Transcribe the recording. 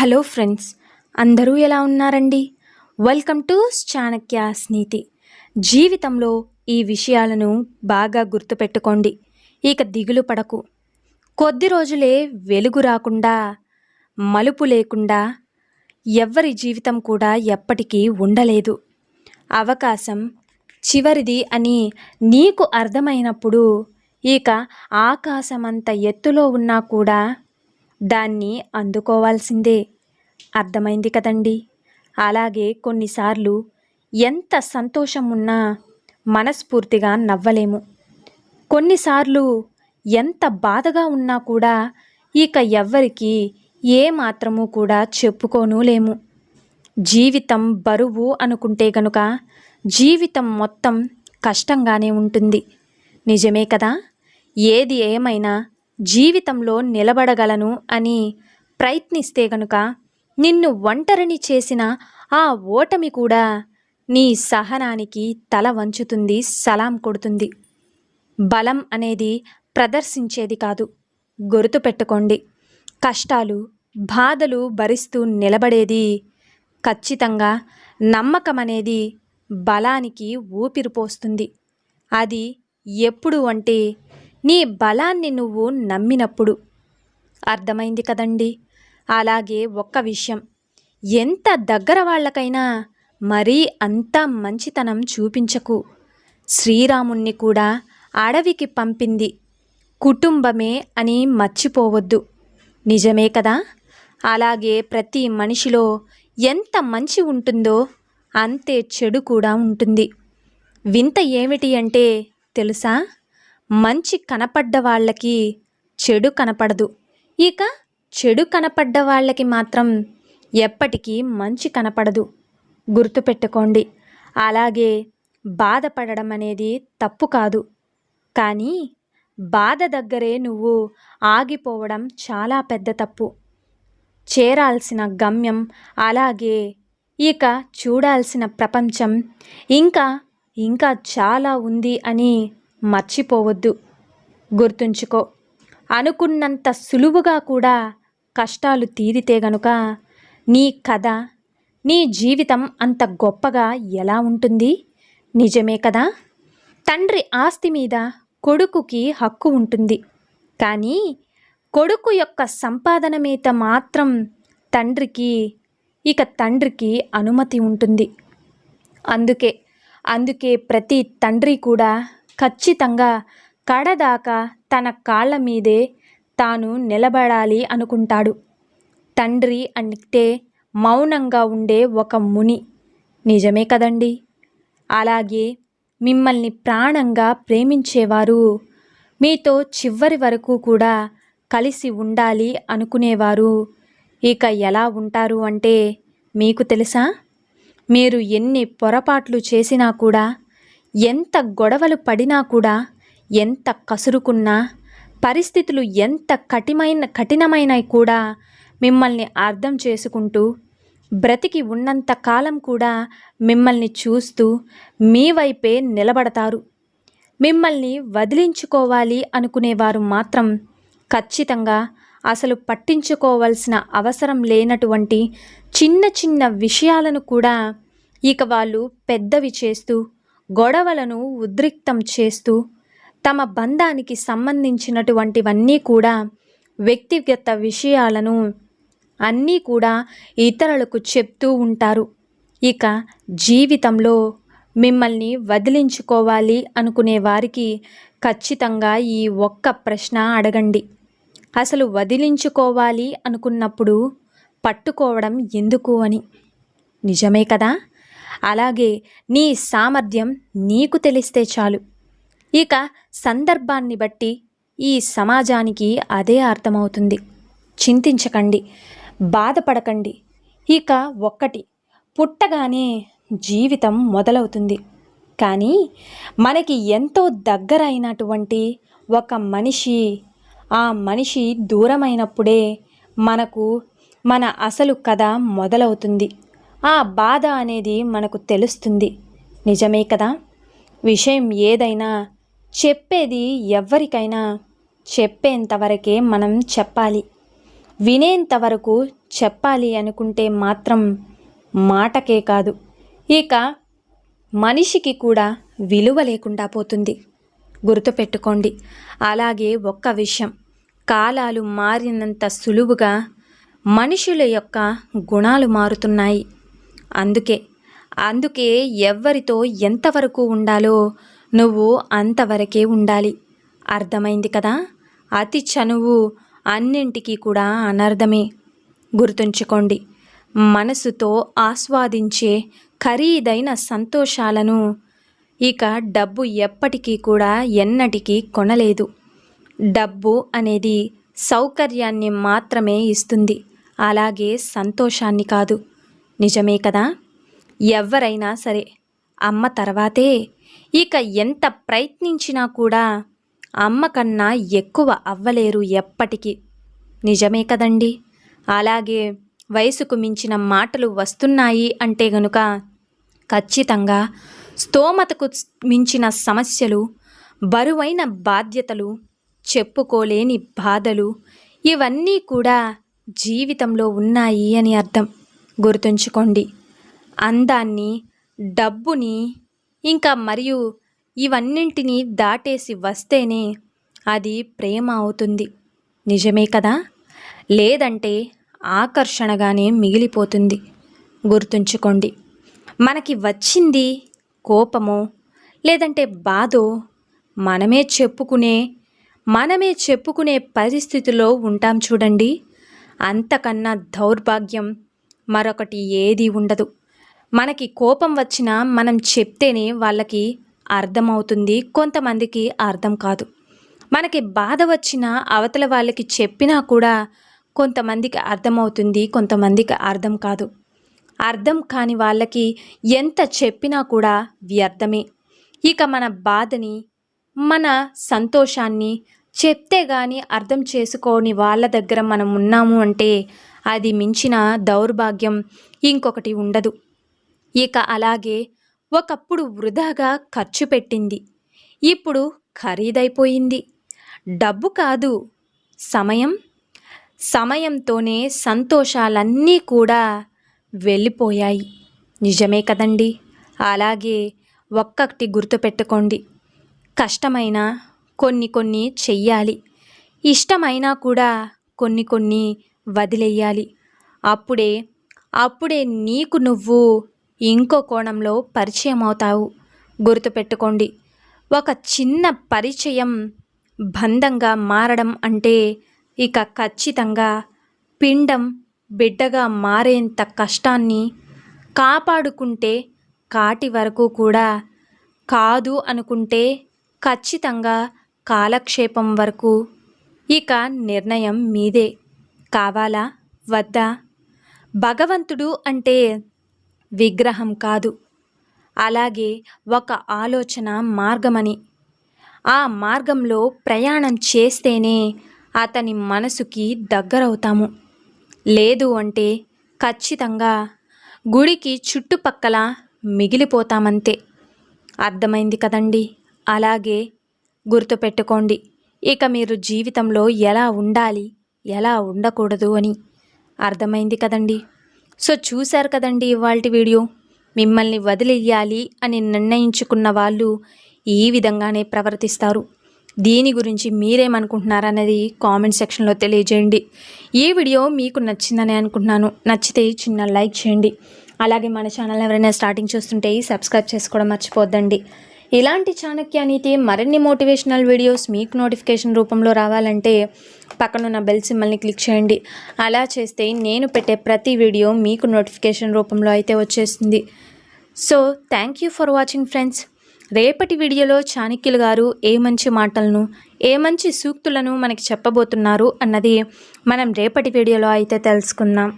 Hello friends, అందరూ ఎలా ఉన్నారండి? వెల్కమ్ టు చాణక్యాస్ నీతి. జీవితంలో ఈ విషయాలను బాగా గుర్తుపెట్టుకోండి. ఇక దిగులు పడకు. కొద్ది రోజులే వెలుగు రాకుండా, మలుపు లేకుండా ఎవ్వరి జీవితం కూడా ఎప్పటికీ ఉండలేదు. అవకాశం చివరిది అని నీకు అర్థమైనప్పుడు ఇక ఆకాశమంత ఎత్తులో ఉన్నా కూడా దాన్ని అందుకోవాల్సిందే. అర్థమైంది కదండి? అలాగే కొన్నిసార్లు ఎంత సంతోషం ఉన్నా మనస్ఫూర్తిగా నవ్వలేము. కొన్నిసార్లు ఎంత బాధగా ఉన్నా కూడా ఇక ఎవ్వరికి ఏ మాత్రము కూడా చెప్పుకోనూలేము. జీవితం బరువు అనుకుంటే గనుక జీవితం మొత్తం కష్టంగానే ఉంటుంది. నిజమే కదా? ఏది ఏమైనా జీవితంలో నిలబడగలను అని ప్రయత్నిస్తే గనుక నిన్ను ఒంటరిని చేసిన ఆ ఓటమి కూడా నీ సహనానికి తల వంచుతుంది, సలాం కొడుతుంది. బలం అనేది ప్రదర్శించేది కాదు. గుర్తుపెట్టుకోండి. కష్టాలు, బాధలు భరిస్తూ నిలబడేది ఖచ్చితంగా నమ్మకం అనేది బలానికి ఊపిరి పోస్తుంది. అది ఎప్పుడు అంటే నీ బలాన్ని నువ్వు నమ్మినప్పుడు. అర్థమైంది కదండి? అలాగే ఒక్క విషయం, ఎంత దగ్గర వాళ్ళకైనా మరీ అంత మంచితనం చూపించకు. శ్రీరాముణ్ణి కూడా అడవికి పంపింది కుటుంబమే అని మర్చిపోవద్దు. నిజమే కదా? అలాగే ప్రతి మనిషిలో ఎంత మంచి ఉంటుందో అంతే చెడు కూడా ఉంటుంది. వింత ఏమిటి అంటే తెలుసా? మంచి కనపడ్డ వాళ్ళకి చెడు కనపడదు. ఇక చెడు కనపడ్డ వాళ్ళకి మాత్రం ఎప్పటికీ మంచి కనపడదు. గుర్తుపెట్టుకోండి. అలాగే బాధపడడం అనేది తప్పు కాదు. కానీ బాధ దగ్గరే నువ్వు ఆగిపోవడం చాలా పెద్ద తప్పు. చేరాల్సిన గమ్యం, అలాగే ఇక చూడాల్సిన ప్రపంచం ఇంకా ఇంకా చాలా ఉంది అని మర్చిపోవద్దు. గుర్తుంచుకో, అనుకున్నంత సులువుగా కూడా కష్టాలు తీరితే గనుక నీ కథ, నీ జీవితం అంత గొప్పగా ఎలా ఉంటుంది? నిజమే కదా? తండ్రి ఆస్తి మీద కొడుకుకి హక్కు ఉంటుంది. కానీ కొడుకు యొక్క సంపాదన మీద మాత్రం తండ్రికి అనుమతి ఉంటుంది. అందుకే ప్రతి తండ్రి కూడా ఖచ్చితంగా కడదాకా తన కాళ్ళ మీదే తాను నిలబడాలి అనుకుంటాడు. తండ్రి అంటే మౌనంగా ఉండే ఒక ముని. నిజమే కదండి? అలాగే మిమ్మల్ని ప్రాణంగా ప్రేమించేవారు, మీతో చివరి వరకు కూడా కలిసి ఉండాలి అనుకునేవారు ఇక ఎలా ఉంటారు అంటే మీకు తెలుసా? మీరు ఎన్ని పొరపాట్లు చేసినా కూడా, ఎంత గొడవలు పడినా కూడా, ఎంత కసురుకున్నా, పరిస్థితులు ఎంత కఠినమైన కూడా మిమ్మల్ని అర్థం చేసుకుంటూ బ్రతికి ఉన్నంత కాలం కూడా మిమ్మల్ని చూస్తూ మీ వైపే నిలబడతారు. మిమ్మల్ని వదిలించుకోవాలి అనుకునేవారు మాత్రం ఖచ్చితంగా అసలు పట్టించుకోవాల్సిన అవసరం లేనటువంటి చిన్న చిన్న విషయాలను కూడా ఇక వాళ్ళు పెద్దవి చేస్తూ, గొడవలను ఉద్రిక్తం చేస్తూ, తమ బంధానికి సంబంధించినటువంటివన్నీ కూడా, వ్యక్తిగత విషయాలను అన్నీ కూడా ఇతరులకు చెప్తూ ఉంటారు. ఇక జీవితంలో మిమ్మల్ని వదిలించుకోవాలి అనుకునే వారికి ఖచ్చితంగా ఈ ఒక్క ప్రశ్న అడగండి. అసలు వదిలించుకోవాలి అనుకున్నప్పుడు పట్టుకోవడం ఎందుకు అని. నిజమే కదా? అలాగే నీ సామర్థ్యం నీకు తెలిస్తే చాలు. ఇక సందర్భాన్ని బట్టి ఈ సమాజానికి అదే అర్థమవుతుంది. చింతించకండి, బాధపడకండి. ఇక ఒక్కటి, పుట్టగానే జీవితం మొదలవుతుంది. కానీ మనకి ఎంతో దగ్గరైనటువంటి ఒక మనిషి, ఆ మనిషి దూరమైనప్పుడే మనకు మన అసలు కథ మొదలవుతుంది. ఆ బాధ అనేది మనకు తెలుస్తుంది. నిజమే కదా? విషయం ఏదైనా చెప్పేది ఎవరికైనా చెప్పేంతవరకే మనం చెప్పాలి. వినేంత వరకు చెప్పాలి అనుకుంటే మాత్రం మాటకే కాదు, ఇక మనిషికి కూడా విలువ లేకుండా పోతుంది. గుర్తుపెట్టుకోండి. అలాగే ఒక్క విషయం, కాలాలు మారినంత సులువుగా మనుషుల యొక్క గుణాలు మారుతున్నాయి. అందుకే ఎవరితో ఎంతవరకు ఉండాలో నువ్వు అంతవరకే ఉండాలి. అర్థమైంది కదా? అతి చనువు అన్నింటికీ కూడా అనర్థమే. గుర్తుంచుకోండి. మనసుతో ఆస్వాదించే ఖరీదైన సంతోషాలను ఇక డబ్బు ఎప్పటికీ కూడా ఎన్నటికీ కొనలేదు. డబ్బు అనేది సౌకర్యాన్ని మాత్రమే ఇస్తుంది, అలాగే సంతోషాన్ని కాదు. నిజమే కదా? ఎవరైనా సరే అమ్మ తర్వాతే. ఇక ఎంత ప్రయత్నించినా కూడా అమ్మ కన్నా ఎక్కువ అవ్వలేరు ఎప్పటికీ. నిజమే కదండి? అలాగే వయసుకు మించిన మాటలు వస్తున్నాయి అంటే గనుక ఖచ్చితంగా స్తోమతకు మించిన సమస్యలు, బరువైన బాధ్యతలు, చెప్పుకోలేని బాధలు ఇవన్నీ కూడా జీవితంలో ఉన్నాయి అని అర్థం. గుర్తుంచుకోండి. అందాన్ని, డబ్బుని ఇంకా మరియు ఇవన్నింటినీ దాటేసి వస్తేనే అది ప్రేమ అవుతుంది. నిజమే కదా? లేదంటే ఆకర్షణగానే మిగిలిపోతుంది. గుర్తుంచుకోండి. మనకి వచ్చింది కోపమో లేదంటే బాధో మనమే చెప్పుకునే పరిస్థితిలో ఉంటాం చూడండి. అంతకన్నా దౌర్భాగ్యం మరొకటి ఏదీ ఉండదు. మనకి కోపం వచ్చినా మనం చెప్తేనే వాళ్ళకి అర్థమవుతుంది, కొంతమందికి అర్థం కాదు. మనకి బాధ వచ్చినా అవతల వాళ్ళకి చెప్పినా కూడా కొంతమందికి అర్థమవుతుంది, కొంతమందికి అర్థం కాదు. అర్థం కాని వాళ్ళకి ఎంత చెప్పినా కూడా వ్యర్థమే. ఇక మన బాధని, మన సంతోషాన్ని చెప్తే గాని అర్థం చేసుకోని వాళ్ళ దగ్గర మనం ఉన్నాము అంటే అది మించిన దౌర్భాగ్యం ఇంకొకటి ఉండదు. ఇక అలాగే ఒకప్పుడు వృధాగా ఖర్చు పెట్టింది ఇప్పుడు ఖరీదైపోయింది. డబ్బు కాదు, సమయంతోనే సంతోషాలన్నీ కూడా వెళ్ళిపోయాయి. నిజమే కదండి? అలాగే ఒక్కటి గుర్తుపెట్టుకోండి. కష్టమైన కొన్ని చెయ్యాలి, ఇష్టమైనా కూడా కొన్ని వదిలేయాలి. అప్పుడే నీకు నువ్వు ఇంకో కోణంలో పరిచయం అవుతావు. గుర్తుపెట్టుకోండి. ఒక చిన్న పరిచయం బంధంగా మారడం అంటే ఇక ఖచ్చితంగా పిండం బిడ్డగా మారేంత కష్టాన్ని కాపాడుకుంటే కాటి వరకు కూడా కాదు అనుకుంటే ఖచ్చితంగా కాలక్షేపం వరకు. ఇక నిర్ణయం మీదే. కావాలా వద్దా? భగవంతుడు అంటే విగ్రహం కాదు, అలాగే ఒక ఆలోచన మార్గమని. ఆ మార్గంలో ప్రయాణం చేస్తేనే అతని మనసుకి దగ్గరవుతాము. లేదు అంటే ఖచ్చితంగా గుడికి చుట్టుపక్కల మిగిలిపోతామంతే. అర్థమైంది కదండి? అలాగే గుర్తుపెట్టుకోండి. ఇక మీరు జీవితంలో ఎలా ఉండాలి, ఎలా ఉండకూడదు అని అర్థమైంది కదండి? సో చూశారు కదండి ఇవాల్టి వీడియో. మిమ్మల్ని వదిలేయాలి అని నిర్ణయించుకున్న వాళ్ళు ఈ విధంగానే ప్రవర్తిస్తారు. దీని గురించి మీరేమనుకుంటున్నారనేది కామెంట్ సెక్షన్లో తెలియజేయండి. ఈ వీడియో మీకు నచ్చిందని అనుకుంటున్నాను. నచ్చితే చిన్న లైక్ చేయండి. అలాగే మన ఛానల్ ఎవరైనా స్టార్టింగ్ చూస్తుంటే సబ్స్క్రైబ్ చేసుకోవడం మర్చిపోద్దండి. ఇలాంటి చాణక్య నీతి మరిన్ని మోటివేషనల్ వీడియోస్ మీకు నోటిఫికేషన్ రూపంలో రావాలంటే పక్కనున్న బెల్ సింబల్ని క్లిక్ చేయండి. అలా చేస్తే నేను పెట్టే ప్రతి వీడియో మీకు నోటిఫికేషన్ రూపంలో అయితే వచ్చేస్తుంది. So thank you for watching friends. రేపటి వీడియోలో చాణక్యులు గారు ఏ మంచి మాటలను, ఏ మంచి సూక్తులను మనకి చెప్పబోతున్నారు అన్నది మనం రేపటి వీడియోలో అయితే తెలుసుకుందాం.